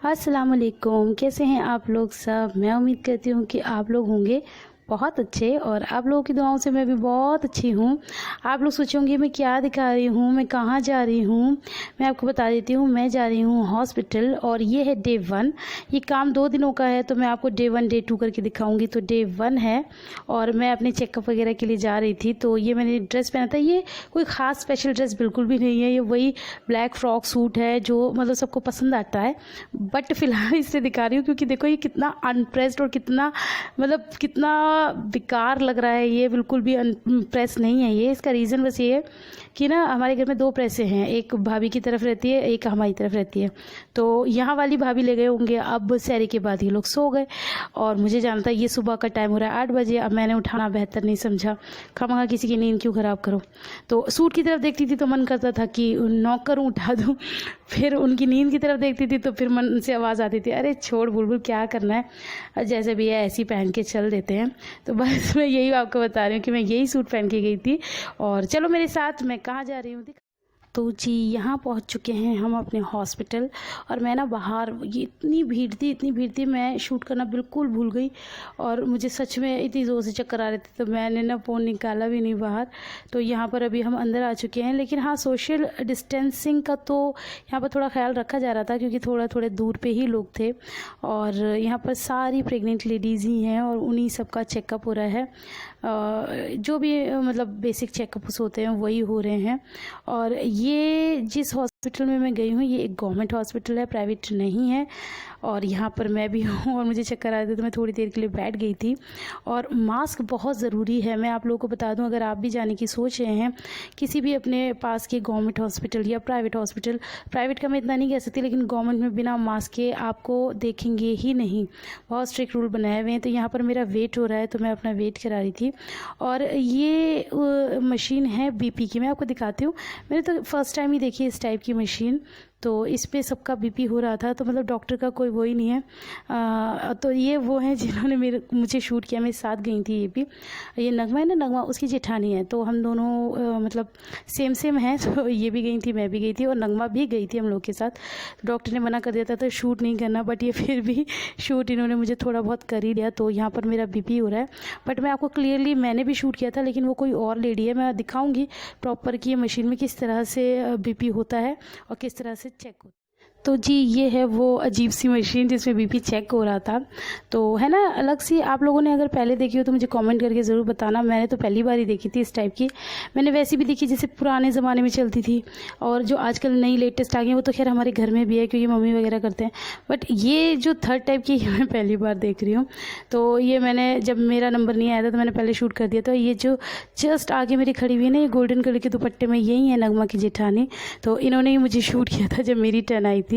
अस्सलाम वालेकुम। कैसे हैं आप लोग सब। मैं उम्मीद करती हूँ कि आप लोग होंगे बहुत अच्छे और आप लोगों की दुआओं से मैं भी बहुत अच्छी हूँ। आप लोग सोचेंगे मैं क्या दिखा रही हूँ, मैं कहाँ जा रही हूँ। मैं आपको बता देती हूँ, मैं जा रही हूँ हॉस्पिटल और ये है डे 1। ये काम 2 दिनों का है तो मैं आपको डे 1 डे 2 करके दिखाऊंगी। तो डे 1 है और मैं अपने चेकअप वगैरह के लिए जा रही थी। तो ये मैंने ड्रेस पहना था, ये कोई ख़ास स्पेशल ड्रेस बिल्कुल भी नहीं है। ये वही ब्लैक फ्रॉक सूट है जो मतलब सबको पसंद आता है। बट फ़िलहाल इससे दिखा रही हूँ क्योंकि देखो ये कितना अनप्रेस्ड और कितना मतलब कितना बेकार लग रहा है। ये बिल्कुल भी प्रेस नहीं है ये। इसका रीज़न बस ये है कि ना हमारे घर में 2 प्रेसें हैं, एक भाभी की तरफ रहती है, एक हमारी तरफ रहती है। तो यहाँ वाली भाभी ले गए होंगे, अब सहरी के बाद ये लोग सो गए और मुझे जाना था। ये सुबह का टाइम हो रहा है 8 बजे। अब मैंने उठाना बेहतर नहीं समझा, खामखा किसी की नींद क्यों ख़राब करो। तो सूट की तरफ देखती थी तो मन करता था कि नॉक करूँ, उठा दूँ। फिर उनकी नींद की तरफ देखती थी तो फिर मन से आवाज़ आती थी, अरे छोड़ बुलबुल क्या करना है, जैसे भी है ऐसे ही पहन के चल देते हैं। तो बस मैं यही आपको बता रही हूँ कि मैं यही सूट पहन के गई थी। और चलो मेरे साथ, मैं कहाँ जा रही हूँ। तो जी यहाँ पहुँच चुके हैं हम अपने हॉस्पिटल। और मैं ना बाहर, ये इतनी भीड़ थी, मैं शूट करना बिल्कुल भूल गई। और मुझे सच में इतनी ज़ोर से चक्कर आ रहे थे तो मैंने ना फ़ोन निकाला भी नहीं बाहर। तो यहाँ पर अभी हम अंदर आ चुके हैं, लेकिन हाँ सोशल डिस्टेंसिंग का तो यहाँ पर थोड़ा ख्याल रखा जा रहा था क्योंकि थोड़े दूर पे ही लोग थे। और यहाँ पर सारी प्रेग्नेंट लेडीज़ ही हैं और उन्हीं सबका चेकअप हो रहा है। जो भी मतलब बेसिक चेकअप्स होते हैं वही हो रहे हैं। और ये जिस हॉस्पिटल में मैं गई हूँ ये एक गवर्नमेंट हॉस्पिटल है, प्राइवेट नहीं है। और यहाँ पर मैं भी हूँ और मुझे चक्कर आ रहे थे तो मैं थोड़ी देर के लिए बैठ गई थी। और मास्क बहुत ज़रूरी है। मैं आप लोगों को बता दूँ, अगर आप भी जाने की सोच रहे हैं किसी भी अपने पास के गवर्नमेंट हॉस्पिटल या प्राइवेट हॉस्पिटल, प्राइवेट का मैं इतना नहीं कह सकती लेकिन गवर्नमेंट में बिना मास्क के आपको देखेंगे ही नहीं। बहुत स्ट्रिक्ट रूल बनाए हुए हैं। तो यहाँ पर मेरा वेट हो रहा है तो मैं अपना वेट करा रही थी। और ये मशीन है बीपी की, मैं आपको दिखाती हूँ। मैंने तो फर्स्ट टाइम ही देखी इस टाइप की मशीन। तो इस पे सबका बीपी हो रहा था तो मतलब डॉक्टर का कोई वो ही नहीं है। तो ये वो हैं जिन्होंने मुझे शूट किया, मेरे साथ गई थी। ये भी, ये नगमा है ना, नगमा उसकी जेठानी है। तो हम दोनों मतलब सेम हैं। तो ये भी गई थी, मैं भी गई थी और नगमा भी गई थी हम लोग के साथ। डॉक्टर ने मना कर दिया था तो शूट नहीं करना, बट ये फिर भी शूट इन्होंने मुझे थोड़ा बहुत कर ही लिया। तो यहाँ पर मेरा बीपी हो रहा है। बट मैं आपको क्लियरली, मैंने भी शूट किया था लेकिन वो कोई और लेडी है। मैं दिखाऊंगी प्रॉपर कि ये मशीन में किस तरह से बीपी होता है और किस तरह से चेक होता है। तो जी ये है वो अजीब सी मशीन जिसमें बीपी चेक हो रहा था। तो है ना अलग सी। आप लोगों ने अगर पहले देखी हो तो मुझे कमेंट करके ज़रूर बताना। मैंने तो पहली बार ही देखी थी इस टाइप की। मैंने वैसी भी देखी जैसे पुराने ज़माने में चलती थी, और जो आजकल नई लेटेस्ट आ गई वो तो खैर हमारे घर में भी है क्योंकि मम्मी वगैरह करते हैं। बट ये जो थर्ड टाइप की मैं पहली बार देख रही हूँ। तो ये मैंने, जब मेरा नंबर नहीं आया था तो मैंने पहले शूट कर दिया था। ये जो जस्ट आगे मेरी खड़ी हुई है ना, ये गोल्डन कलर के दुपट्टे में, यही है नगमा की जेठानी। तो इन्होंने ही मुझे शूट किया था जब मेरी टर्न आई थी।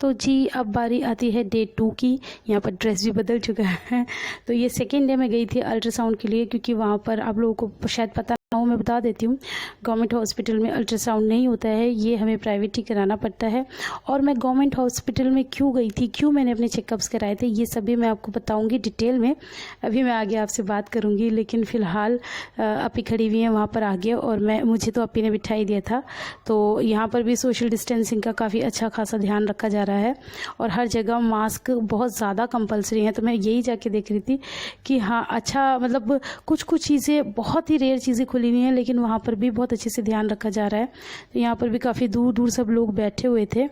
तो जी अब बारी आती है डे 2 की। यहाँ पर ड्रेस भी बदल चुका है। तो ये सेकेंड डे में गई थी अल्ट्रासाउंड के लिए क्योंकि वहाँ पर आप लोगों को शायद पता ना हो, मैं बता देती हूँ, गवर्नमेंट हॉस्पिटल में अल्ट्रासाउंड नहीं होता है, ये हमें प्राइवेट ही कराना पड़ता है। और मैं गवर्नमेंट हॉस्पिटल में क्यों गई थी, क्यों मैंने अपने चेकअप्स कराए थे, ये सभी मैं आपको बताऊँगी डिटेल में। अभी मैं आगे आपसे बात करूँगी, लेकिन फ़िलहाल अपी खड़ी हुई हैं वहाँ पर आगे और मुझे तो अपी ने बिठाई दिया था। तो यहाँ पर भी सोशल डिस्टेंसिंग का काफ़ी अच्छा खासा ध्यान रखा जा रहा है और हर जगह मास्क बहुत ज़्यादा कंपलसरी है। तो मैं यही जाके देख रही थी कि हाँ अच्छा, मतलब कुछ चीज़ें, बहुत ही रेयर चीज़ें खुली हुई हैं लेकिन वहाँ पर भी बहुत अच्छे से ध्यान रखा जा रहा है। तो यहाँ पर भी काफ़ी दूर दूर सब लोग बैठे हुए थे।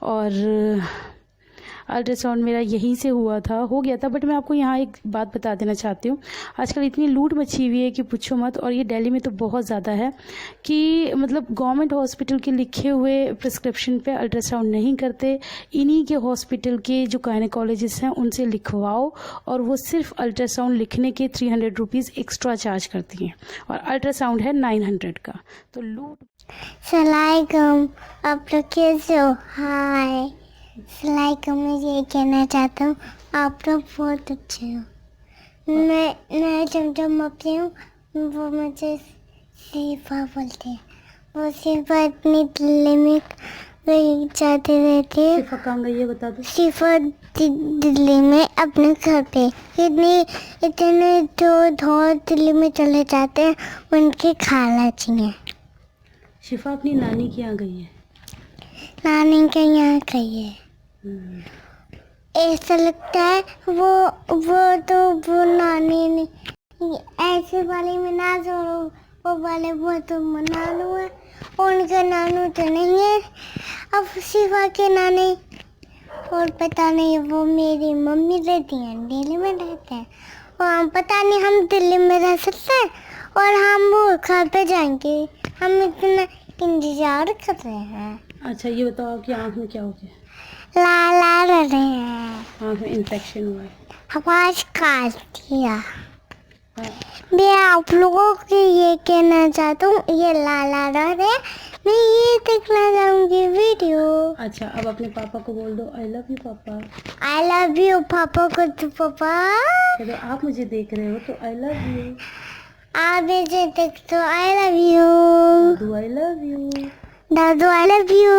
और अल्ट्रासाउंड मेरा यहीं से हो गया था। बट मैं आपको यहाँ एक बात बता देना चाहती हूँ, आजकल इतनी लूट मची हुई है कि पूछो मत। और ये दिल्ली में तो बहुत ज़्यादा है कि मतलब गवर्नमेंट हॉस्पिटल के लिखे हुए प्रिस्क्रिप्शन पे अल्ट्रासाउंड नहीं करते। इन्हीं के हॉस्पिटल के जो गायनेकोलॉजिस्ट हैं उनसे लिखवाओ और वो सिर्फ अल्ट्रासाउंड लिखने के 300 रुपीज़ एक्स्ट्रा चार्ज करती हैं और अल्ट्रासाउंड है 900 का। तो लूट। सलाइकुम, आप लोग कैसे हो? हाय सलाइकुम, मैं ये कहना चाहता हूँ आप लोग बहुत अच्छे हो। मैं चमचम अपनी हूँ, वो मुझे शिफा बोलते हैं। वो शिफा इतनी दिल्ली में गई जाती रहती है। शिफा कहाँ गई है बता दो। शिफा दिल्ली में अपने घर पे इतने जो दिल्ली में चले जाते हैं उनके खाला जी हैं। शिफा अपनी नानी के यहाँ गई है। नानी के यहाँ गई है। हम्म, ऐसा लगता है वो नानी ने ऐसे वाले में ना जोड़ो, वो वाले वो तो नानू है, उनके नानू तो नहीं है, अब शिवा के नानी, और पता नहीं वो मेरी मम्मी रहती हैं दिल्ली में रहते हैं, और हम पता नहीं हम दिल्ली में रह सकते हैं और हम वो घर पे जाएंगे, हम इतना इंतजार कर रहे हैं। अच्छा ये बताओ कि आँख में क्या हो गया? ला रहे हैं, आँख में इन्फेक्शन हुआ है। आवाज काट दिया। हाँ, मैं आप लोगों को ये कहना चाहता हूँ, ये ला रहे हैं, मैं ये देखना चाहूँगी वीडियो। अच्छा अब अपने पापा को बोल दो आई लव यू पापा। आई लव यू पापा को तो पापा, कह दो आप मुझे देख रहे हो तो आई लव यू। आप मुझे देख तो आई लव यू। दादू आई लव यू। दादू आई लव यू।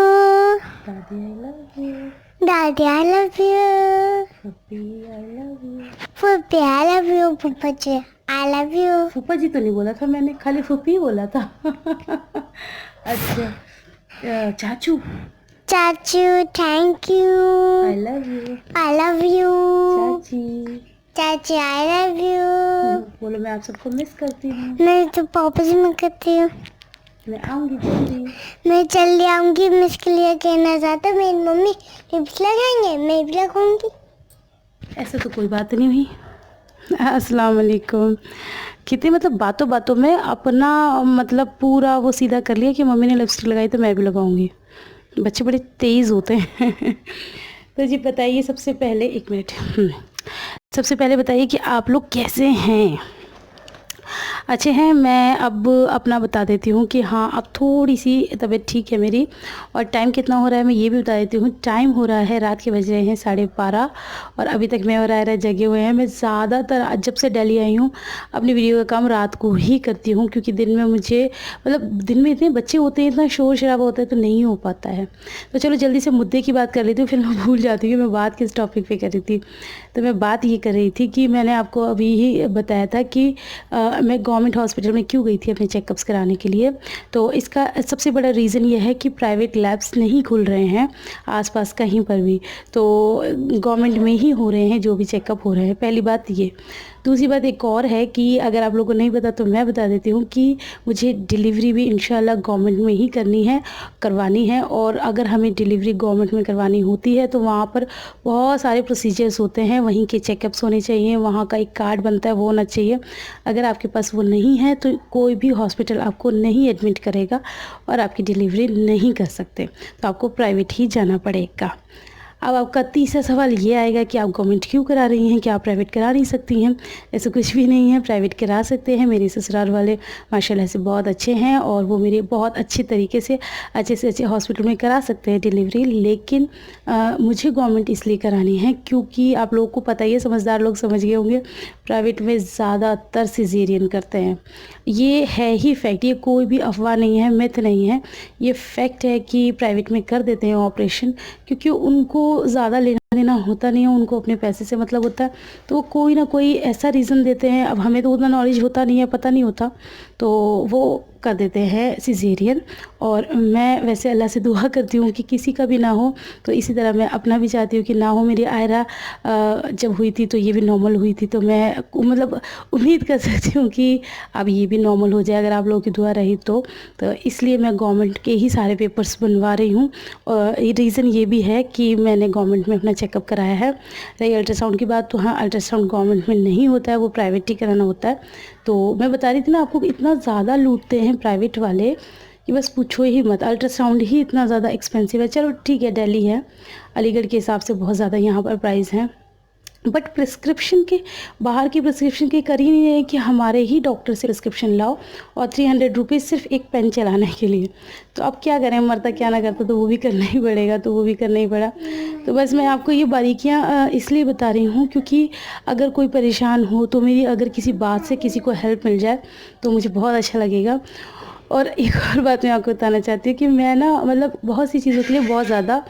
दादी आई लव यू। दादी आई लव यू। पप्पी आई लव यू। फुप्पी आई लव यू। पप्पा जी आई लव यू। फूफा जी तो नहीं बोला था मैंने, खाली फूफी बोला था। अच्छा चाचू चाचू thank you. I love you. I love you. चाची चाची आई लव यू। बोलो मैं आप सबको मिस करती हूँ। मैं तो पापा जी में करती हूँ, मैं आऊँगी जल्दी। मैं जल्दी आऊँगी। मैं इसके लिए कहना चाहता हूँ मेरी मम्मी टिप्स लगाएंगे, मैं भी लगाऊंगी। ऐसा तो कोई बात नहीं हुई। अस्सलाम वालेकुम। कितने मतलब बातों बातों में अपना मतलब पूरा वो सीधा कर लिया कि मम्मी ने लिपस्टिक लगाई तो मैं भी लगाऊंगी। बच्चे बड़े तेज़ होते हैं। तो जी बताइए सबसे पहले, एक मिनट, सबसे पहले बताइए कि आप लोग कैसे हैं? अच्छे हैं? मैं अब अपना बता देती हूँ कि हाँ अब थोड़ी सी तबीयत ठीक है मेरी। और टाइम कितना हो रहा है मैं ये भी बता देती हूँ। टाइम हो रहा है, रात के बज रहे हैं 12:30 और अभी तक मैं और आयरा जगे हुए हैं। मैं ज़्यादातर जब से दिल्ली आई हूँ अपनी वीडियो का काम रात को ही करती हूँ, क्योंकि दिन में मुझे मतलब दिन में इतने बच्चे होते हैं, इतना शोर शराबा होता है तो नहीं हो पाता है। तो चलो जल्दी से मुद्दे की बात कर लेती हूँ, फिर मैं भूल जाती हूँ कि मैं बात किस टॉपिक पर कर रही थी। तो मैं बात ये कर रही थी कि मैंने आपको अभी ही बताया था कि मैं गवर्नमेंट हॉस्पिटल में क्यों गई थी अपने चेकअप्स कराने के लिए। तो इसका सबसे बड़ा रीज़न ये है कि प्राइवेट लैब्स नहीं खुल रहे हैं आसपास कहीं पर भी, तो गवर्नमेंट में ही हो रहे हैं जो भी चेकअप हो रहे हैं। पहली बात ये। दूसरी बात एक और है कि अगर आप लोगों को नहीं पता तो मैं बता देती हूँ कि मुझे डिलीवरी भी इंशाल्लाह गवर्नमेंट में ही करवानी है। और अगर हमें डिलीवरी गवर्नमेंट में करवानी होती है तो वहाँ पर बहुत सारे प्रोसीजर्स होते हैं, वहीं के चेकअप्स होने चाहिए, वहाँ का एक कार्ड बनता है वो होना चाहिए। अगर आपके पास वो नहीं है तो कोई भी हॉस्पिटल आपको नहीं एडमिट करेगा और आपकी डिलीवरी नहीं कर सकते, तो आपको प्राइवेट ही जाना पड़ेगा। अब आपका तीसरा सवाल ये आएगा कि आप गवर्नमेंट क्यों करा रही हैं, क्या आप प्राइवेट करा नहीं सकती हैं? ऐसा कुछ भी नहीं है, प्राइवेट करा सकते हैं। मेरे ससुराल वाले माशाल्लाह से बहुत अच्छे हैं और वो मेरे बहुत अच्छे तरीके से अच्छे हॉस्पिटल में करा सकते हैं डिलीवरी। लेकिन मुझे गवर्नमेंट इसलिए करानी है क्योंकि आप लोगों को पता ही है, समझदार लोग समझ गए होंगे, प्राइवेट में ज़्यादातर सिजेरियन करते हैं। ये है ही फैक्ट, ये कोई भी अफवाह नहीं है, मिथ नहीं है, ये फैक्ट है कि प्राइवेट में कर देते हैं ऑपरेशन, क्योंकि उनको ज़्यादा लेना देना होता नहीं है, उनको अपने पैसे से मतलब होता है, तो कोई ना कोई ऐसा रीज़न देते हैं। अब हमें तो उतना नॉलेज होता नहीं है, पता नहीं होता, तो वो कर देते हैं सिजेरियन। और मैं वैसे अल्लाह से दुआ करती हूँ कि किसी का भी ना हो, तो इसी तरह मैं अपना भी चाहती हूँ कि ना हो। मेरी आयरा जब हुई थी तो ये भी नॉर्मल हुई थी, तो मैं मतलब उम्मीद कर सकती हूँ कि अब ये भी नॉर्मल हो जाए अगर आप लोगों की दुआ रही तो इसलिए मैं गवर्नमेंट के ही सारे पेपर्स बनवा रही हूँ। और ये रीज़न ये भी है कि मैंने गवर्नमेंट में अपना चेकअप कराया है। रही अल्ट्रासाउंड की बात, तो हाँ अल्ट्रासाउंड गवर्नमेंट में नहीं होता है, वो प्राइवेट ही कराना होता है। तो मैं बता रही थी ना आपको, इतना ज़्यादा लूटते हैं प्राइवेट वाले कि बस पूछो ही मत। अल्ट्रासाउंड ही इतना ज़्यादा एक्सपेंसिव है। चलो ठीक है, दिल्ली है, अलीगढ़ के हिसाब से बहुत ज़्यादा यहाँ पर प्राइस हैं, बट प्रिस्क्रिप्शन के बाहर की प्रिस्क्रिप्शन के कर ही नहीं रहे कि हमारे ही डॉक्टर से प्रिस्क्रिप्शन लाओ, और 300 रुपीज़ सिर्फ एक पेन चलाने के लिए। तो अब क्या करें, मरता क्या ना करता, तो वो भी करना ही पड़ेगा, तो वो भी करना ही पड़ा। तो बस मैं आपको ये बारीकियाँ इसलिए बता रही हूँ क्योंकि अगर कोई परेशान हो तो मेरी अगर किसी बात से किसी को हेल्प मिल जाए तो मुझे बहुत अच्छा लगेगा। और एक और बात मैं आपको बताना चाहती हूँ कि मैं ना मतलब बहुत सी चीज़ों के लिए बहुत ज़्यादा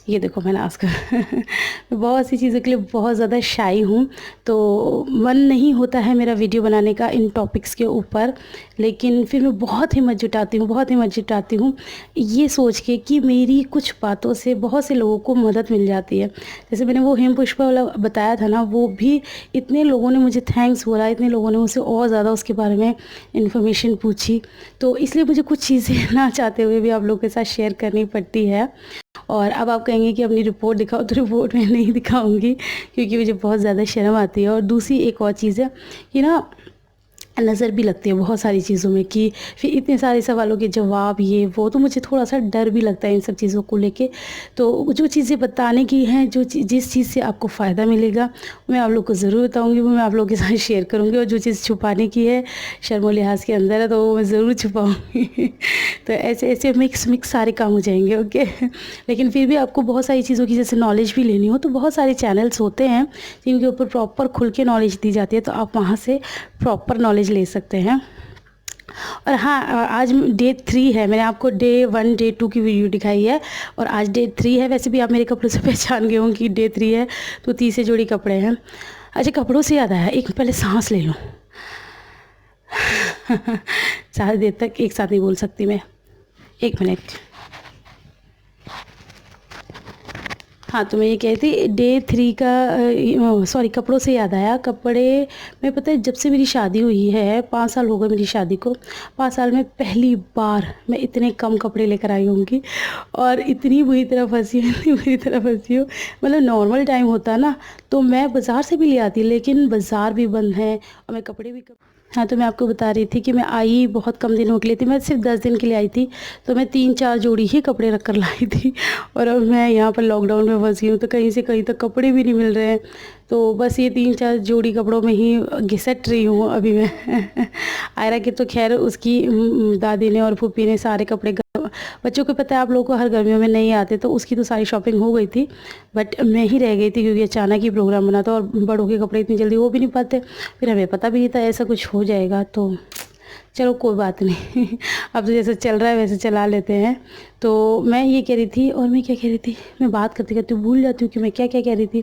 ये देखो मैं नाच कर मैं बहुत सी चीज़ों के लिए बहुत ज़्यादा शाई हूँ, तो मन नहीं होता है मेरा वीडियो बनाने का इन टॉपिक्स के ऊपर, लेकिन फिर मैं बहुत हिम्मत जुटाती हूँ ये सोच के कि मेरी कुछ बातों से बहुत से लोगों को मदद मिल जाती है। जैसे मैंने वो हिम पुष्पा वाला बताया था ना, वो भी इतने लोगों ने मुझे थैंक्स बोला, इतने लोगों ने मुझसे और ज़्यादा उसके बारे में इन्फॉर्मेशन पूछी, तो इसलिए मुझे कुछ चीज़ें ना चाहते हुए भी आप लोगों के साथ शेयर करनी पड़ती है। और अब आप कहेंगे कि अपनी रिपोर्ट दिखाओ, तो रिपोर्ट मैं नहीं दिखाऊंगी क्योंकि मुझे बहुत ज़्यादा शर्म आती है। और दूसरी एक और चीज़ है कि ना, नज़र भी लगती है बहुत सारी चीज़ों में कि फिर इतने सारे सवालों के जवाब ये वो, तो मुझे थोड़ा सा डर भी लगता है इन सब चीज़ों को लेके। तो जो चीज़ें बताने की हैं, जिस चीज़ से आपको फ़ायदा मिलेगा मैं आप लोग को ज़रूर बताऊंगी, वो मैं आप लोगों के साथ शेयर करूंगी। और जो चीज़ छुपाने की है, शर्म लिहाज के अंदर है, तो वो मैं ज़रूर छुपाऊँगी तो ऐसे ऐसे मिक्स सारे काम हो जाएंगे, ओके। लेकिन फिर भी आपको बहुत सारी चीज़ों की जैसे नॉलेज भी लेनी हो, तो बहुत सारे चैनल्स होते हैं जिनके ऊपर प्रॉपर खुल के नॉलेज दी जाती है, तो आप वहाँ से प्रॉपर नॉलेज ले सकते हैं। और हाँ, आज डे 3 है, मैंने आपको डे 1 डे 2 की वीडियो दिखाई है और आज डे 3 है। वैसे भी आप मेरे कपड़ों से पहचान गए होंगे कि डे 3 है, तो 30 जोड़ी कपड़े हैं। अच्छा, कपड़ों से याद आया, एक पहले सांस ले लूँ ज़्यादा देर तक एक साथ नहीं बोल सकती मैं, 1 मिनट। हाँ, तो मैं ये कह रही थी डे 3 का, सॉरी, कपड़ों से याद आया, कपड़े मैं पता है जब से मेरी शादी हुई है, 5 साल हो गए मेरी शादी को, 5 साल में पहली बार मैं इतने कम कपड़े लेकर आई होंगी और इतनी बुरी तरह फंसी हूँ। मतलब नॉर्मल टाइम होता ना तो मैं बाज़ार से भी ले आती, लेकिन बाज़ार भी बंद है और मैं कपड़े भी हाँ, तो मैं आपको बता रही थी कि मैं आई बहुत कम दिनों के लिए थी, मैं सिर्फ 10 दिन के लिए आई थी, तो मैं 3-4 जोड़ी ही कपड़े रख कर लाई थी और अब मैं यहाँ पर लॉकडाउन में फंसी हूँ, तो कहीं से कहीं तक कपड़े भी नहीं मिल रहे हैं, तो बस ये 3-4 जोड़ी कपड़ों में ही घिसट रही हूँ अभी मैं आयरा के तो खैर उसकी दादी ने और फूफी ने सारे कपड़े, बच्चों को पता है आप लोगों को हर गर्मियों में नहीं आते, तो उसकी तो सारी शॉपिंग हो गई थी, बट मैं ही रह गई थी क्योंकि अचानक ही प्रोग्राम बना था और बड़ों के कपड़े इतनी जल्दी हो भी नहीं पाते, फिर हमें पता भी नहीं था ऐसा कुछ हो जाएगा, तो चलो कोई बात नहीं अब तो जैसे चल रहा है वैसे चला लेते हैं। तो मैं ये कह रही थी, और मैं क्या कह रही थी, मैं बात करते करते भूल जाती हूँ कि मैं क्या क्या कह रही थी।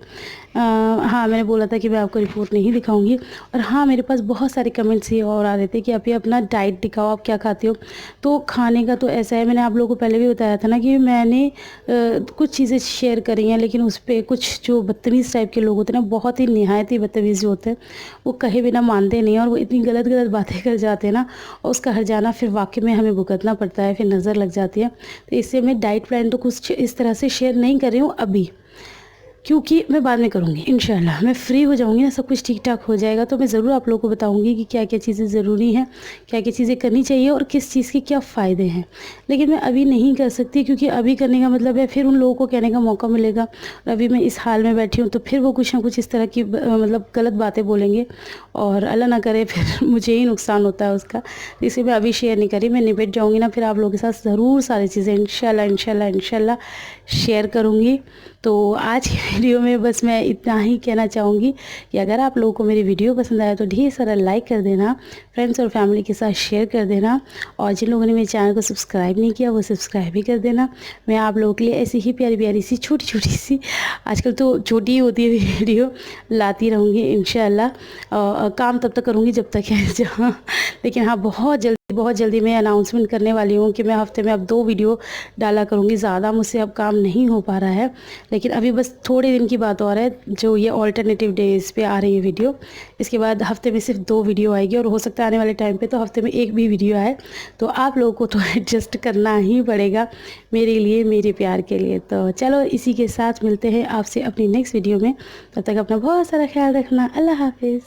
हाँ, मैंने बोला था कि मैं आपको रिपोर्ट नहीं दिखाऊंगी, और हाँ, मेरे पास बहुत सारे कमेंट्स ये और आ रहे थे कि आप ये अपना डाइट दिखाओ, आप क्या खाते हो। तो खाने का तो ऐसा है, मैंने आप लोगों को पहले भी बताया था ना कि मैंने कुछ चीज़ें शेयर करी हैं, लेकिन उस पर कुछ जो बदतमीज़ टाइप के लोग होते हैं ना, बहुत ही नहायत ही बदतमीज़ जो होते हैं, वो कहे बिना मानते नहीं, और वो इतनी गलत गलत बातें कर जाते हैं ना, और उसका हर्जाना फिर वाकई में हमें भुगतना पड़ता है, फिर नज़र लग जाती है। तो इससे मैं डाइट प्लान तो कुछ इस तरह से शेयर नहीं कर रही हूँ अभी, क्योंकि मैं बाद में करूँगी इंशाल्लाह, मैं फ्री हो जाऊँगी ना, सब कुछ ठीक ठाक हो जाएगा, तो मैं ज़रूर आप लोगों को बताऊँगी कि क्या क्या चीज़ें ज़रूरी हैं, क्या क्या चीज़ें करनी चाहिए और किस चीज़ के क्या फ़ायदे हैं। लेकिन मैं अभी नहीं कर सकती, क्योंकि अभी करने का मतलब है फिर उन लोगों को कहने का मौका मिलेगा, और अभी मैं इस हाल में बैठी हूँ तो फिर वो कुछ ना कुछ इस तरह की मतलब गलत बातें बोलेंगे, और अल्लाह ना करे फिर मुझे ही नुकसान होता है उसका, इसलिए मैं अभी शेयर नहीं करी। मैं निपट जाऊँगी ना, फिर आप लोगों के साथ ज़रूर सारी चीज़ें इंशाल्लाह शेयर करूँगी। तो आज की वीडियो में बस मैं इतना ही कहना चाहूँगी कि अगर आप लोगों को मेरी वीडियो पसंद आया तो ढेर सारा लाइक कर देना, फ्रेंड्स और फैमिली के साथ शेयर कर देना, और जिन लोगों ने मेरे चैनल को सब्सक्राइब नहीं किया वो सब्सक्राइब भी कर देना। मैं आप लोगों के लिए ऐसी ही प्यारी प्यारी सी छोटी सी, आजकल तो छोटी ही होती है वीडियो, लाती रहूँगी इंशाल्लाह। काम तब तक करूँगी जब तक है जहाँ, लेकिन हाँ, बहुत जल्दी मैं अनाउंसमेंट करने वाली हूँ कि मैं हफ्ते में अब 2 वीडियो डाला करूँगी। ज़्यादा मुझसे अब काम नहीं हो पा रहा है, लेकिन अभी बस थोड़े दिन की बात और है, जो ये ऑल्टरनेटिव डेज़ पे आ रही है वीडियो, इसके बाद हफ्ते में सिर्फ 2 वीडियो आएगी, और हो सकता है आने वाले टाइम पे तो हफ्ते में 1 भी वीडियो आए, तो आप लोगों को तो एडजस्ट करना ही पड़ेगा मेरे लिए, मेरे प्यार के लिए। तो चलो, इसी के साथ मिलते हैं आपसे अपनी नेक्स्ट वीडियो में, तब तक अपना बहुत सारा ख्याल रखना। अल्लाह हाफिज़।